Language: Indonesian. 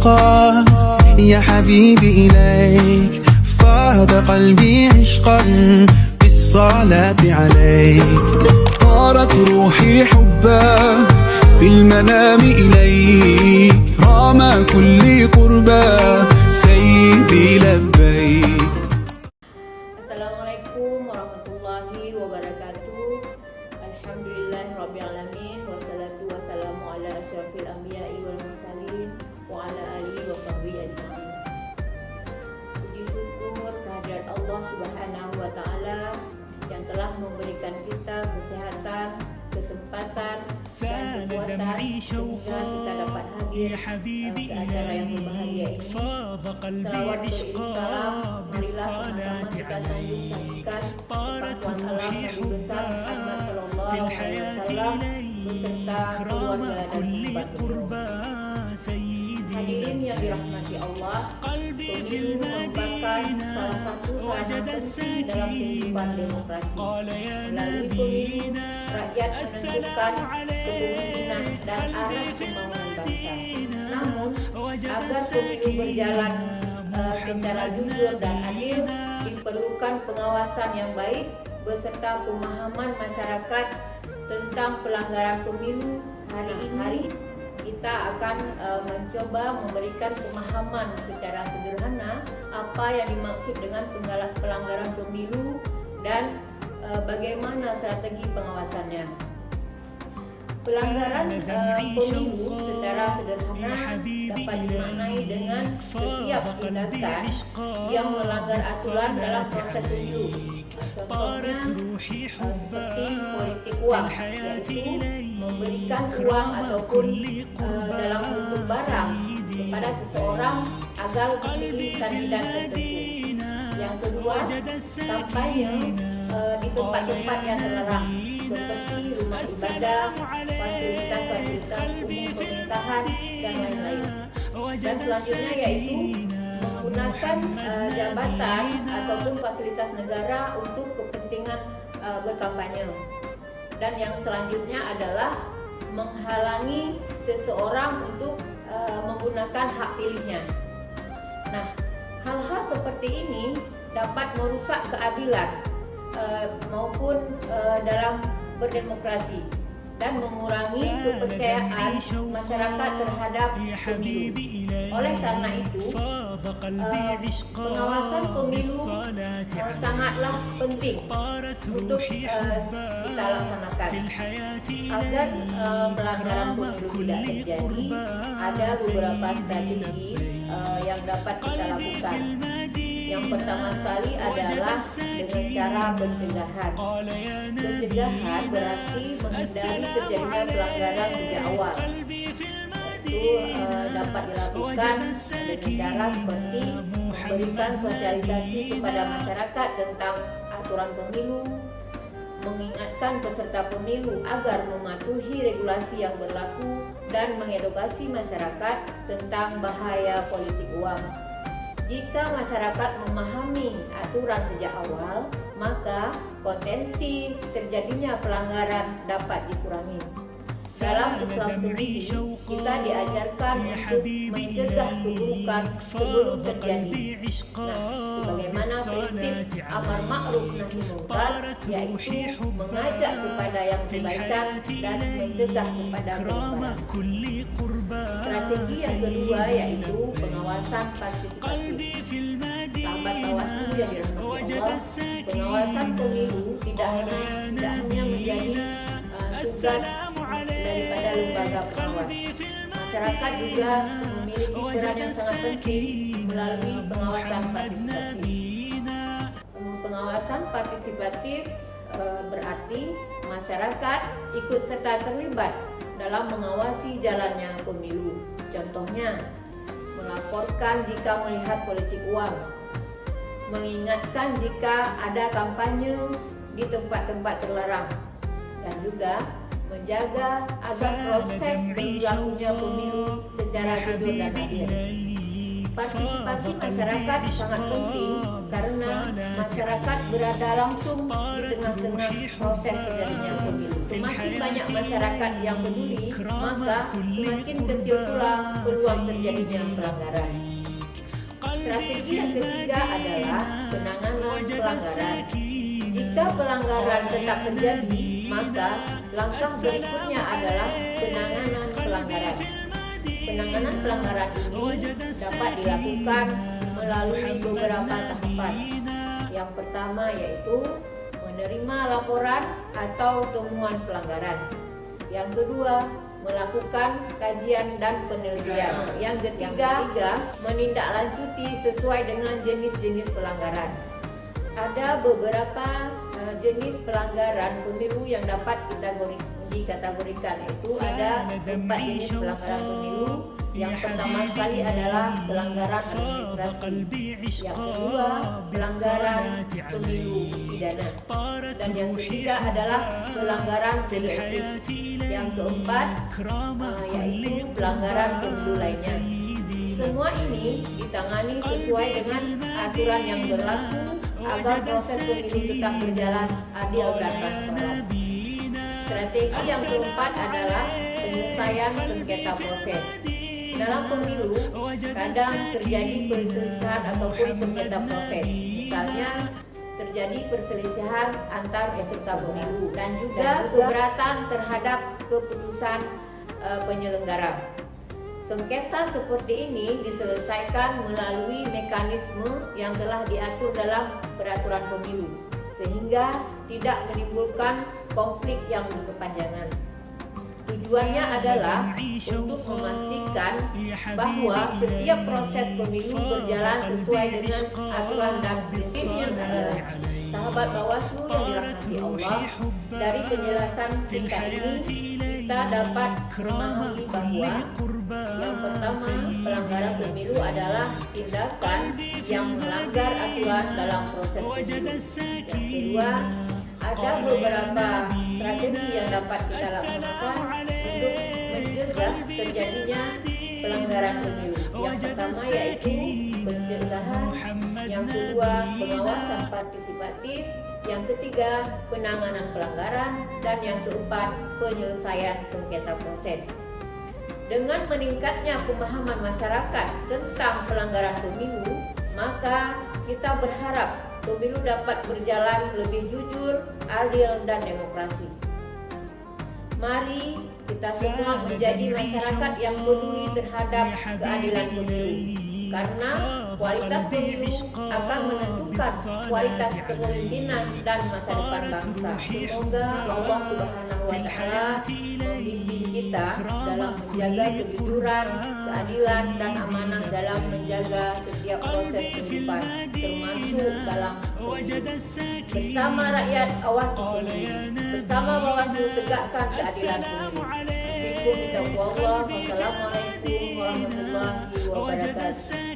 شوقا يا حبيبي إليك فاض قلبي عشقا بالصلاة عليك طارت روحي حبا في المنام إليك رام كل قربا سيدي لبيك. Assalamualaikum warahmatullahi wabarakatuh. Alhamdulillahirrabbilalamin. Wassalatu wassalamu ala asyrafil anbiya'i wal mursalin wa ala alihi wa sahbihi ajma'in. Puji syukur kehadirat Allah Subhanahu wa taala yang telah memberikan kita kesehatan, kesempatan dan kekuatan sehingga kita dapat hadir ke acara yang berbahagia ini. Salawat berisalam, marilah sama-sama kita saksikan pengakuan Allah Nabi besar Muhammad sallallahu alaihi wasallam beserta keluarga dan sahabat beliau. Hadirin yang dirahmati Allah, pemilu merupakan salah satu sarana penting dalam kehidupan demokrasi. Melalui pemilu, rakyat menentukan kepemimpinan dan arah pembangunan bangsa. Namun, agar pemilu berjalan secara jujur dan adil, diperlukan pengawasan yang baik beserta pemahaman masyarakat tentang pelanggaran pemilu. Hari ini kita akan mencoba memberikan pemahaman secara sederhana apa yang dimaksud dengan pelanggaran pemilu dan bagaimana strategi pengawasannya. Pelanggaran pemilu secara sederhana dapat dimaknai dengan setiap tindakan yang melanggar aturan dalam proses pemilu. Contohnya seperti politik uang, yaitu memberikan uang ataupun dalam bentuk barang kepada seseorang agar memilih kandidat tertentu. Yang kedua, kampanye di tempat-tempat yang terlarang seperti rumah ibadah, fasilitas-fasilitas umum pemerintahan dan lain-lain. Dan selanjutnya yaitu menggunakan jabatan ataupun fasilitas negara untuk kepentingan berkampanye. Dan yang selanjutnya adalah menghalangi seseorang untuk menggunakan hak pilihnya. Nah, hal-hal seperti ini dapat merusak keadilan maupun dalam berdemokrasi dan mengurangi kepercayaan masyarakat terhadap pemilu. Oleh karena itu, pengawasan pemilu sangatlah penting untuk kita laksanakan. Agar pelanggaran pemilu tidak terjadi, ada beberapa strategi yang dapat kita lakukan. Yang pertama sekali adalah dengan cara pencegahan. Pencegahan berarti menghindari terjadinya pelanggaran sejak awal. Itu dapat dilakukan dengan cara seperti memberikan sosialisasi kepada masyarakat tentang aturan pemilu, mengingatkan peserta pemilu agar mematuhi regulasi yang berlaku, dan mengedukasi masyarakat tentang bahaya politik uang. Jika masyarakat memahami aturan sejak awal, maka potensi terjadinya pelanggaran dapat dikurangi. Dalam Islam sendiri, kita diajarkan untuk mencegah keburukan sebelum terjadi. Nah, sebagaimana prinsip amar ma'ruf nahi munkar, yaitu mengajak kepada yang kebaikan dan mencegah kepada kemungkaran. Strategi yang kedua yaitu pengawasan partisipatif. Sahabat Bawaslu yang dirahmati Allah, pengawasan pemilu tidak hanya menjadi tugas daripada lembaga pengawas. Masyarakat juga memiliki peran yang sangat penting melalui pengawasan partisipatif. Pengawasan partisipatif berarti masyarakat ikut serta terlibat dalam mengawasi jalannya pemilu. Contohnya, melaporkan jika melihat politik uang, mengingatkan jika ada kampanye di tempat-tempat terlarang, dan juga menjaga agar proses berlakunya pemilu secara jujur dan adil. Partisipasi masyarakat sangat penting karena masyarakat berada langsung di tengah-tengah proses terjadinya pemilu. semakin banyak masyarakat yang peduli, maka semakin kecil pula peluang terjadinya pelanggaran. Strategi yang ketiga adalah penanganan pelanggaran. Jika pelanggaran tetap terjadi, maka langkah berikutnya adalah penanganan pelanggaran. Penanganan pelanggaran ini dapat dilakukan melalui beberapa tahapan. Yang pertama yaitu menerima laporan atau temuan pelanggaran. Yang kedua, melakukan kajian dan penelitian. Yang ketiga, menindaklanjuti sesuai dengan jenis-jenis pelanggaran. Ada beberapa jenis pelanggaran pemilu yang dapat dikategorikan, yaitu ada 4 jenis pelanggaran pemilu. Yang pertama sekali adalah pelanggaran administrasi, yang kedua pelanggaran pemilu pidana, dan yang ketiga adalah pelanggaran kode etik. Yang keempat yaitu pelanggaran pemilu lainnya. Semua ini ditangani sesuai dengan aturan yang berlaku agar proses pemilu tetap berjalan adil dan transparan. Strategi yang keempat adalah penyelesaian sengketa proses. Dalam pemilu, kadang terjadi perselisihan ataupun sengketa proses. Misalnya, terjadi perselisihan antar peserta pemilu dan juga keberatan terhadap keputusan penyelenggara. Sengketa seperti ini diselesaikan melalui mekanisme yang telah diatur dalam peraturan pemilu, sehingga tidak menimbulkan konflik yang berkepanjangan. Tujuannya adalah untuk memastikan bahwa setiap proses pemilu berjalan sesuai dengan aturan dan prinsip. Sahabat Bawaslu yang dirahmati Allah, dari penjelasan singkat ini kita dapat memahami bahwa yang pertama, pelanggaran pemilu adalah tindakan yang melanggar aturan dalam proses pemilu. Yang kedua, ada beberapa strategi yang dapat kita lakukan untuk mencegah terjadinya pelanggaran pemilu. Yang pertama yaitu pencegahan, yang kedua pengawasan partisipatif, yang ketiga penanganan pelanggaran, dan yang keempat penyelesaian sengketa proses. Dengan meningkatnya pemahaman masyarakat tentang pelanggaran pemilu, maka kita berharap pemilu dapat berjalan lebih jujur, adil, dan demokrasi. Mari kita semua menjadi masyarakat yang peduli terhadap keadilan pemilu, karena kualitas pemilu akan menentukan kualitas kepemimpinan dan masa depan bangsa. Semoga Allah Subhanahu wa Ta'ala membimbing kita dalam menjaga kejujuran, keadilan, dan amanah dalam menjaga setiap proses kehidupan, termasuk dalam pemilu. Bersama rakyat awasi pemilu, bersama Bawaslu tegakkan keadilan pemilu. Wassalamualaikum warahmatullahi wabarakatuh.